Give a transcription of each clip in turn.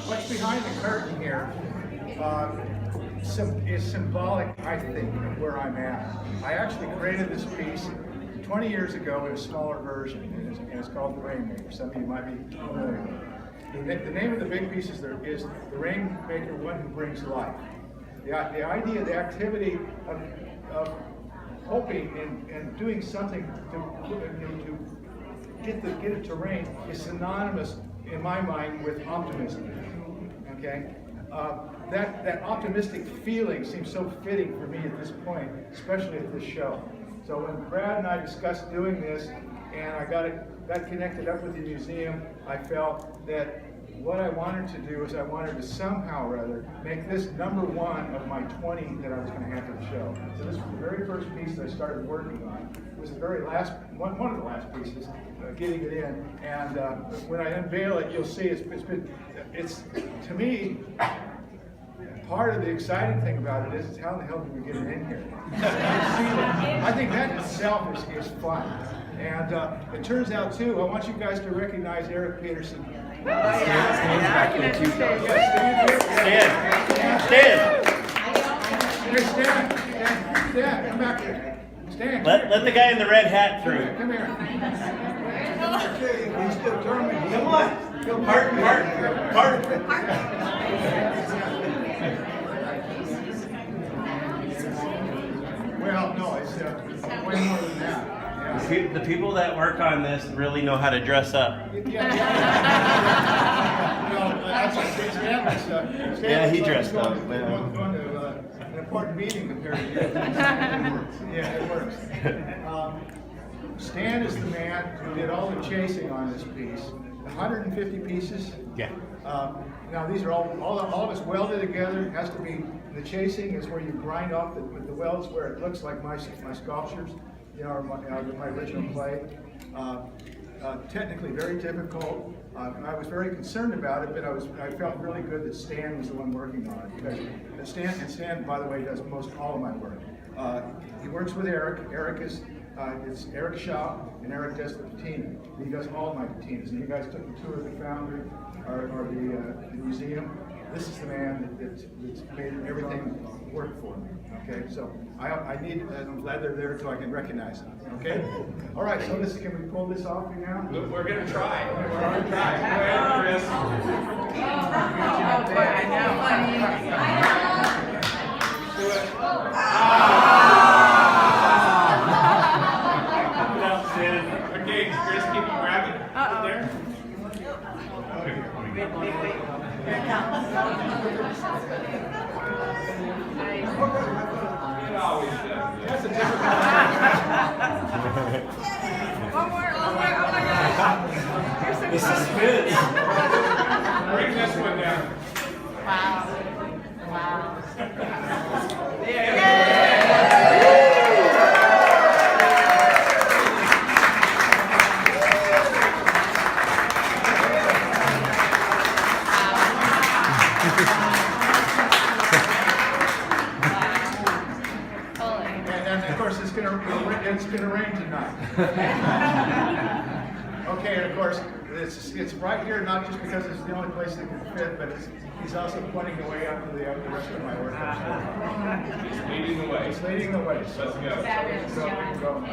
what's behind the curtain here is symbolic, I think, of where I'm at. I actually created this piece 20 years ago in a smaller version, and it's called The Rainmaker. Some of you might be familiar with it. The name of the big piece is The Rainmaker, One Who Brings Life. The idea, the activity of hoping and doing something to get it to rain is synonymous, in my mind, with optimism. Okay, that optimistic feeling seems so fitting for me at this point, especially at this show. So when Brad and I discussed doing this, and I got connected up with the museum, I felt that what I wanted to do is I wanted to somehow or other make this #1 of my 20 that I was going to have for the show. So this was the very first piece that I started working on. It was the very last, one of the last pieces, getting it in. And when I unveil it, you'll see it's to me, part of the exciting thing about it is how in the hell did we get it in here? I think that itself is fun. And it turns out too, I want you guys to recognize Eric Peterson. Stand back here too. Stand. Come back here. Stand. Let the guy in the red hat through. Come here. He's determined. Come on. Part. Well, no, it's way more than that. Yeah. The people that work on this really know how to dress up. Yeah, he dressed up. Going to an important meeting compared to you. Yeah, it works. Stan is the man who did all the chasing on this piece. 150 pieces. Yeah. Now these are all of us welded together. It has to be, the chasing is where you grind off with the welds where it looks like my sculptures, you know, or my original play. Technically very difficult. I was very concerned about it, but I felt really good that Stan was the one working on it, because Stan, by the way, does most all of my work. He works with Eric. It's Eric's shop, and Eric does the patina. He does all my patinas. And you guys took the tour of the foundry or the museum. This is the man that's made everything work for me. Okay, so I'm glad they're there so I can recognize them. Okay, all right. So can we pull this off now? We're gonna try. We're gonna try. Go ahead, Chris. Do it. Okay, Chris, can you grab it? There. Wait. Here it comes. It always does. That's a different One more. Oh my gosh. You're so This close. is good. Bring this one down. Wow. And of course, it's gonna rain tonight. Okay, and of course, it's right here, not just because it's the only place that can fit, but he's also pointing the way up to the rest of my work. He's leading the way. He's leading the way. Let's go. Fabulous, John.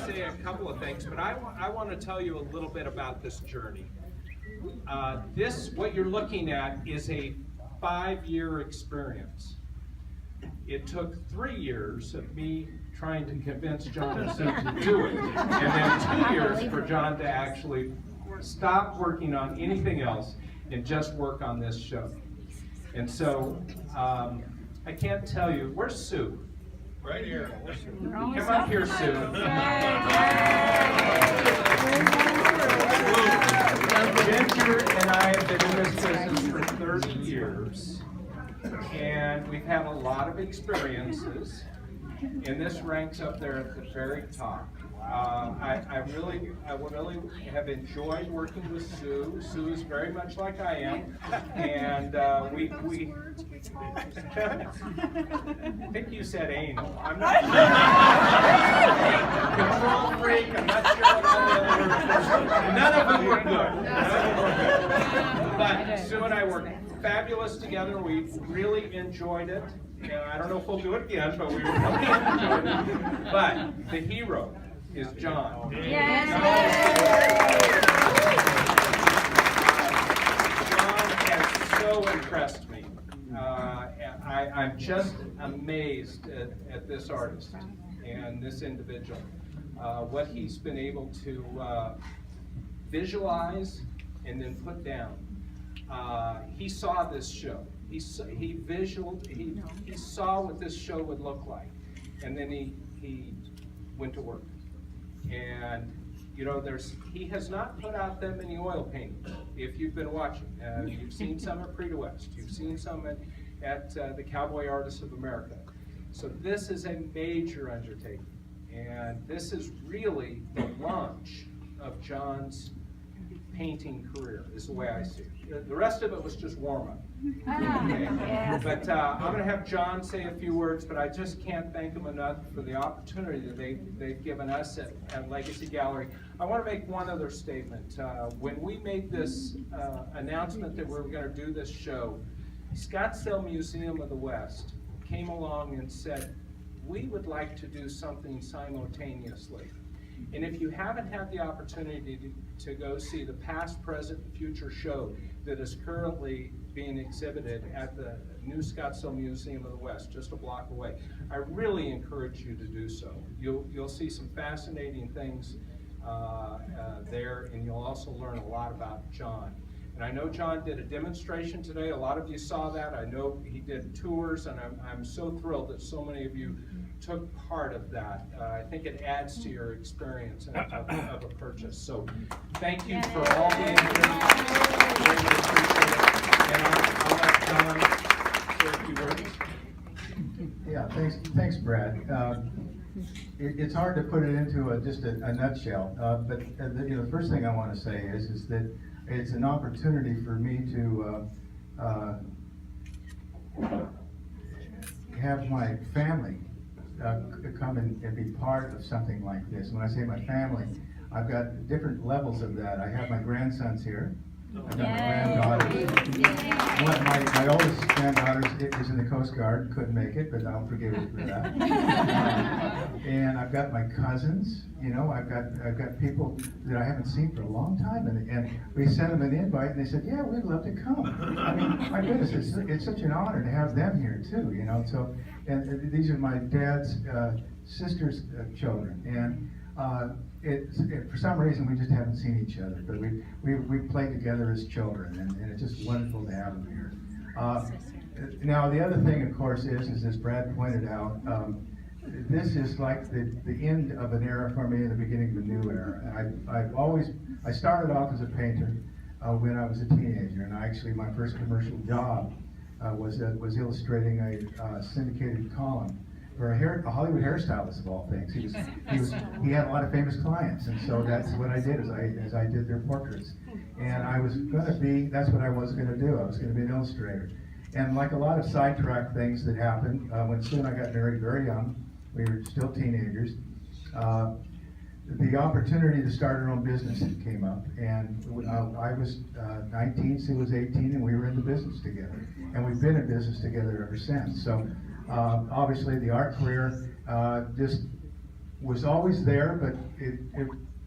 Say a couple of things, but I want to tell you a little bit about this journey. What you're looking at is a 5-year experience. It took 3 years of me trying to convince John and Sue to do it, and then 2 years for John to actually stop working on anything else and just work on this show. And so I can't tell you, where's Sue? Right here. Come up here, Sue. Ginger and I have been in this business for 30 years, and we've had a lot of experiences, and this ranks up there at the very top. I really have enjoyed working with Sue. Sue is very much like I am, and I think you said anal. I'm not sure. Control freak. I'm not sure what all the other words were. None of them were good. But Sue and I worked fabulous together. We really enjoyed it. I don't know if we'll do it again, but we really enjoyed it. But the hero is John. Yes. John has so impressed me. I'm just amazed at this artist and this individual. What he's been able to visualize and then put down. He saw this show. He saw what this show would look like, and then he went to work. And you know, he has not put out that many oil paintings. If you've been watching, you've seen some at Preta West, you've seen some at the Cowboy Artists of America. So this is a major undertaking, and this is really the launch of John's painting career, is the way I see it. The rest of it was just warm-up. Okay. But I'm going to have John say a few words, but I just can't thank him enough for the opportunity that they've given us at Legacy Gallery. I want to make one other statement. When we made this announcement that we were going to do this show, Scottsdale Museum of the West came along and said, we would like to do something simultaneously. And if you haven't had the opportunity to go see the past, present, and future show that is currently being exhibited at the new Scottsdale Museum of the West, just a block away, I really encourage you to do so. You'll see some fascinating things there, and you'll also learn a lot about John. And I know John did a demonstration today. A lot of you saw that. I know he did tours, and I'm so thrilled that so many of you took part of that. I think it adds to your experience of a purchase. So thank you for all being here. Really appreciate it. And I'll let John say a few words. Yeah, thanks, Brad. It's hard to put it into just a nutshell, but the first thing I want to say is that it's an opportunity for me to have my family come and be part of something like this. When I say my family, I've got different levels of that. I have my grandsons here. I've got my granddaughters. My oldest granddaughter is in the Coast Guard, couldn't make it, but I'll forgive her for that. And I've got my cousins. You know, I've got people that I haven't seen for a long time, and we sent them an invite, and they said, "Yeah, we'd love to come." I mean, my goodness, it's such an honor to have them here too. You know, so and these are my dad's sister's children, and. For some reason, we just haven't seen each other, but we played together as children, and it's just wonderful to have them here. Now, the other thing, of course, is as Brad pointed out, this is like the end of an era for me and the beginning of a new era. I started off as a painter when I was a teenager, and my first commercial job was illustrating a syndicated column for a Hollywood hairstylist of all things. He had a lot of famous clients, and so that's what I did as I did their portraits. And that's what I was gonna do. I was gonna be an illustrator. And like a lot of sidetrack things that happened, when Sue and I got married very young, we were still teenagers, the opportunity to start our own business came up, and I was 19, Sue was 18, and we were in the business together. And we've been in business together ever since. So. Obviously, the art career just was always there, but it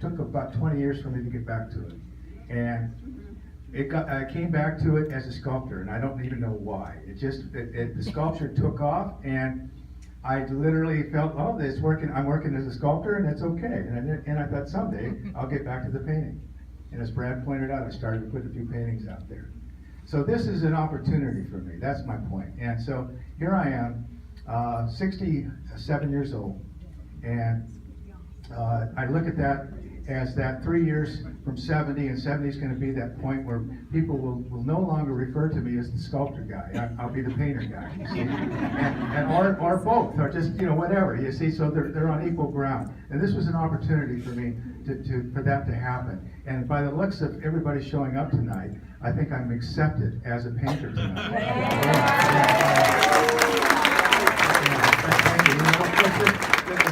took about 20 years for me to get back to it. And I came back to it as a sculptor, and I don't even know why. The sculpture took off, and I literally felt, oh, it's working. I'm working as a sculptor, and it's okay. And I thought someday I'll get back to the painting. And as Brad pointed out, I started to put a few paintings out there. So this is an opportunity for me. That's my point. And so here I am, 67 years old, and I look at that as that 3 years from 70, and 70 is going to be that point where people will no longer refer to me as the sculptor guy. I'll be the painter guy, you see, or both, or just whatever, you see. So they're on equal ground, and this was an opportunity for me for that to happen. And by the looks of everybody showing up tonight, I think I'm accepted as a painter tonight. Thank you.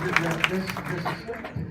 You know, this is